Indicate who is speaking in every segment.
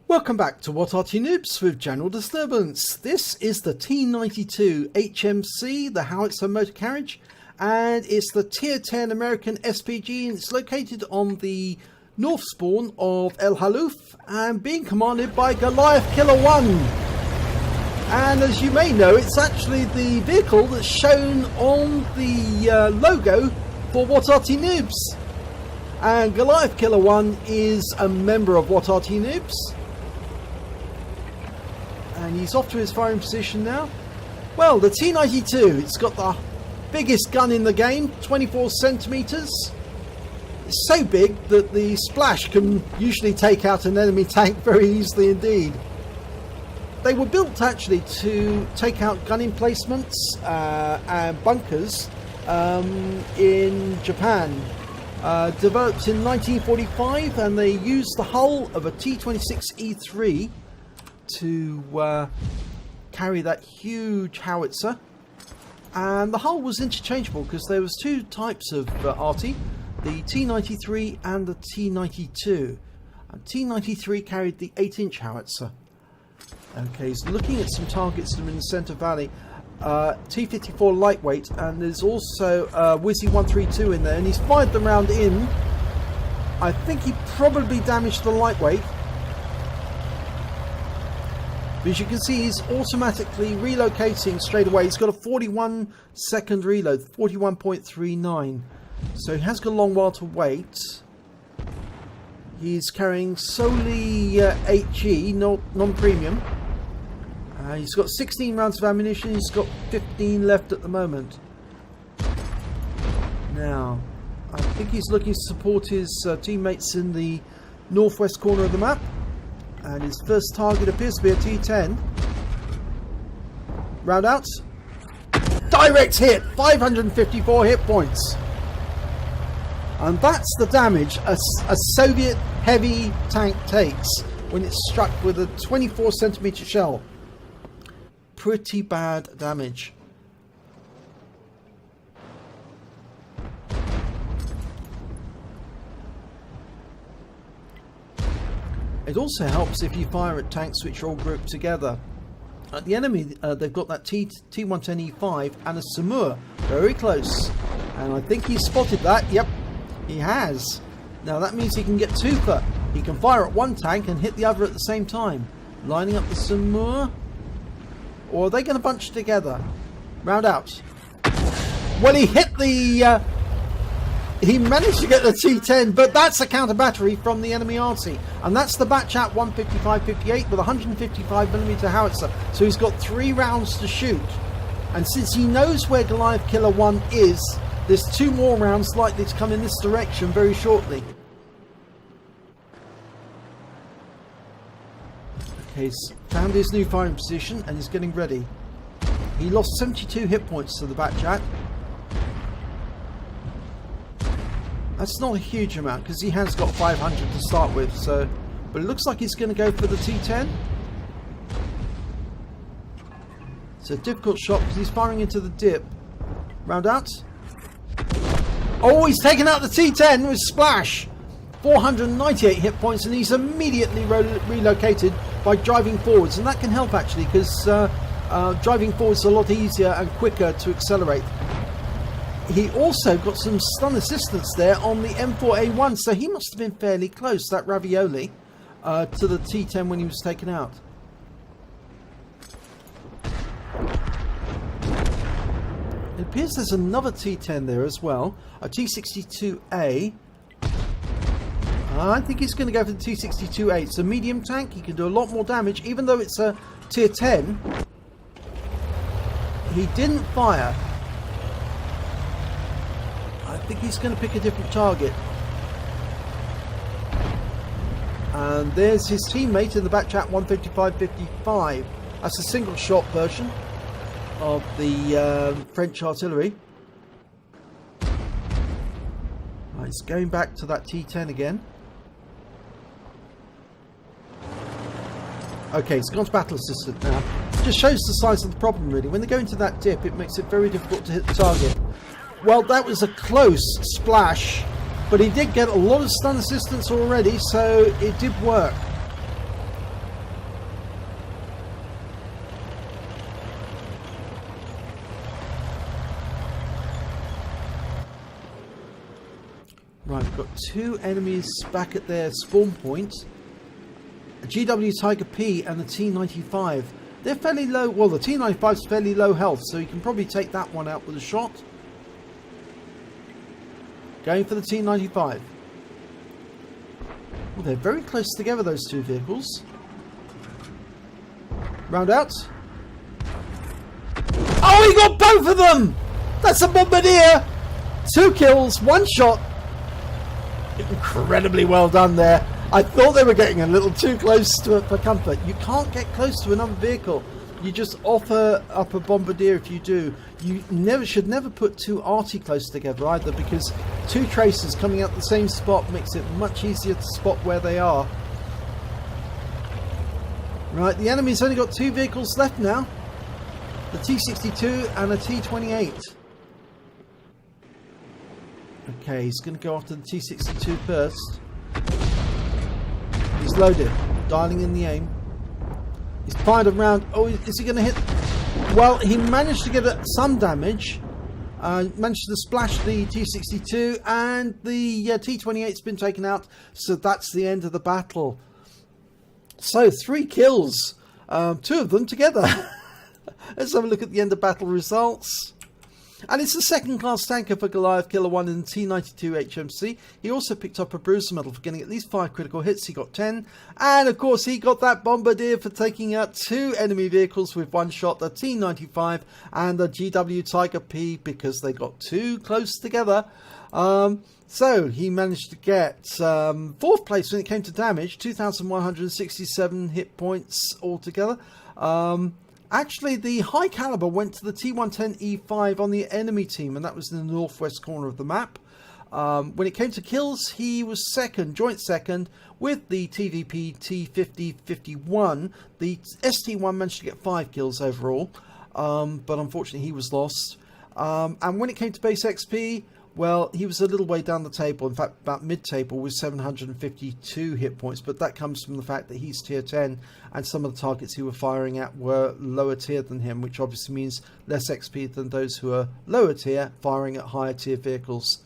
Speaker 1: Welcome back to What Arty Noobs with General Disturbance. This is the T92 HMC, the howitzer motor carriage, and it's the Tier 10 American SPG, and it's located on the north spawn of El Halluf and being commanded by Goliath Killer 1. And as you may know, it's actually the vehicle that's shown on the logo for What Arty Noobs. And Goliath Killer 1 is a member of What Arty Noobs. And he's off to his firing position now. Well, the T92, it's got the biggest gun in the game, 24 centimeters. It's so big that the splash can usually take out an enemy tank very easily indeed. They were built actually to take out gun emplacements and bunkers in Japan. Developed in 1945, and they used the hull of a T26E3 to carry that huge howitzer, and the hull was interchangeable because there was two types of Arty, the T93 and the T92. And T93 carried the 8-inch howitzer. Okay, he's looking at some targets in the Center Valley. T54 lightweight, and there's also Wizzy 132 in there, and he's fired the round in. I think he probably damaged the lightweight. As you can see, he's automatically relocating straight away. He's got a 41-second reload, 41.39. So he has got a long while to wait. He's carrying solely HE, non-premium. He's got 16 rounds of ammunition. He's got 15 left at the moment. Now, I think he's looking to support his teammates in the northwest corner of the map. And his first target appears to be a T10. Round out. Direct hit! 554 hit points. And that's the damage a Soviet heavy tank takes when it's struck with a 24 centimeter shell. Pretty bad damage. It also helps if you fire at tanks which are all grouped together. At the enemy, they've got that T110E5 and a Samur very close. And I think he's spotted that. Yep, he has. Now that means he can get twofer. He can fire at one tank and hit the other at the same time. Lining up the Samur. Or are they going to bunch together? Round out. Well, he hit the... he managed to get the T10, but that's a counter battery from the enemy Arty, and that's the Batchat 155-58 with a 155mm howitzer. So he's got 3 rounds to shoot, and since he knows where Goliath Killer 1 is, there's 2 more rounds likely to come in this direction very shortly. Okay, he's found his new firing position and he's getting ready. He lost 72 hit points to the Batchat. That's not a huge amount because he has got 500 to start with, so, but it looks like he's going to go for the T10. It's a difficult shot because he's firing into the dip. Round out. Oh, he's taken out the T10 with splash. 498 hit points, and he's immediately relocated by driving forwards, and that can help actually because driving forwards is a lot easier and quicker to accelerate. He also got some stun assistance there on the M4A1, so he must have been fairly close, that Ravioli, to the T10 when he was taken out. It appears there's another T10 there as well, a T62A. I think he's going to go for the T62A. It's a medium tank, he can do a lot more damage, even though it's a Tier 10. He didn't fire. I think he's going to pick a different target. And there's his teammate in the Batchat 155-55. That's a single shot version of the French artillery. Right, he's going back to that T10 again. Okay, he's gone to battle assistant now. It just shows the size of the problem really. When they go into that dip, it makes it very difficult to hit the target. Well, that was a close splash, but he did get a lot of stun assistance already, so it did work. Right, we've got 2 enemies back at their spawn point. A GW Tiger P and the T95. They're fairly low. Well, the T95's fairly low health, so you can probably take that one out with a shot. Going for the T95. Well, they're very close together, those 2 vehicles. Round out. Oh, he got both of them! That's a Bombardier! 2 kills, 1 shot. Incredibly well done there. I thought they were getting a little too close to it for comfort. You can't get close to another vehicle. You just offer up a Bombardier if you do. You should never put 2 Arty close together either, because 2 tracers coming out the same spot makes it much easier to spot where they are. Right, the enemy's only got 2 vehicles left now. The T62 and a T28. Okay, he's going to go after the T62 first. He's loaded, dialing in the aim. He's fired a round. Oh, is he going to hit? Well, he managed to get some damage. Managed to splash the T62, and the T28's been taken out. So that's the end of the battle. So 3 kills, 2 of them together. Let's have a look at the end of battle results. And it's the second class tanker for Goliath Killer 1 in the T92 HMC. He also picked up a Bruiser medal for getting at least 5 critical hits. He got 10. And of course he got that Bombardier for taking out 2 enemy vehicles with 1 shot. The T95 and the GW Tiger P, because they got too close together. So he managed to get 4th place when it came to damage. 2,167 hit points altogether. Actually, the high caliber went to the T110E5 on the enemy team, and that was in the northwest corner of the map. When it came to kills, he was second, joint second, with the TVP T5051. The ST1 managed to get 5 kills overall, but unfortunately he was lost. And when it came to base XP, well, he was a little way down the table, in fact about mid-table with 752 hit points, but that comes from the fact that he's tier 10 and some of the targets he were firing at were lower tier than him, which obviously means less XP than those who are lower tier firing at higher tier vehicles.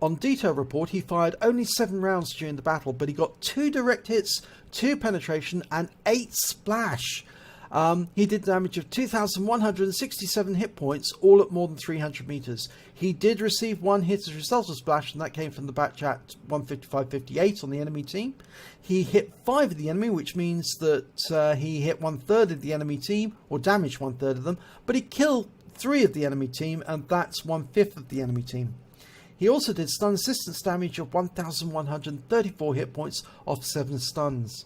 Speaker 1: On detail report, he fired only 7 rounds during the battle, but he got 2 direct hits, 2 penetration and 8 splash. He did damage of 2,167 hit points, all at more than 300 meters. He did receive 1 hit as a result of splash, and that came from the batch at 155.58 on the enemy team. He hit 5 of the enemy, which means that he hit 1/3 of the enemy team, or damaged 1/3 of them, but he killed 3 of the enemy team, and that's 1/5 of the enemy team. He also did stun assistance damage of 1,134 hit points off 7 stuns.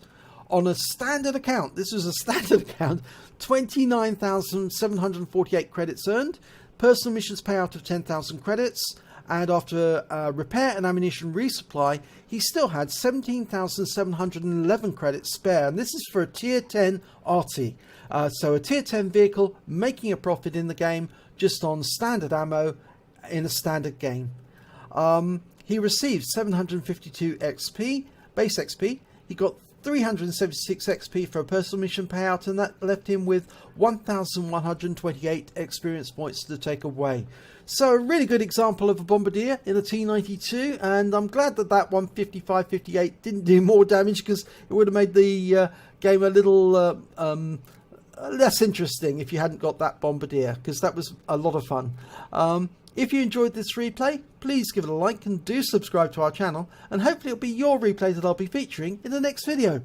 Speaker 1: On a standard account, this was a standard account, 29,748 credits earned, personal missions payout of 10,000 credits, and after repair and ammunition resupply, he still had 17,711 credits spare, and this is for a tier 10 Arty. So a tier 10 vehicle making a profit in the game just on standard ammo in a standard game. He received 752 XP, base XP. He got 376 XP for a personal mission payout, and that left him with 1,128 experience points to take away. So a really good example of a Bombardier in a T92, and I'm glad that that 155.58 didn't do more damage, because it would have made the game a little less interesting if you hadn't got that Bombardier, because that was a lot of fun. If you enjoyed this replay, please give it a like and do subscribe to our channel, and hopefully it'll be your replay that I'll be featuring in the next video.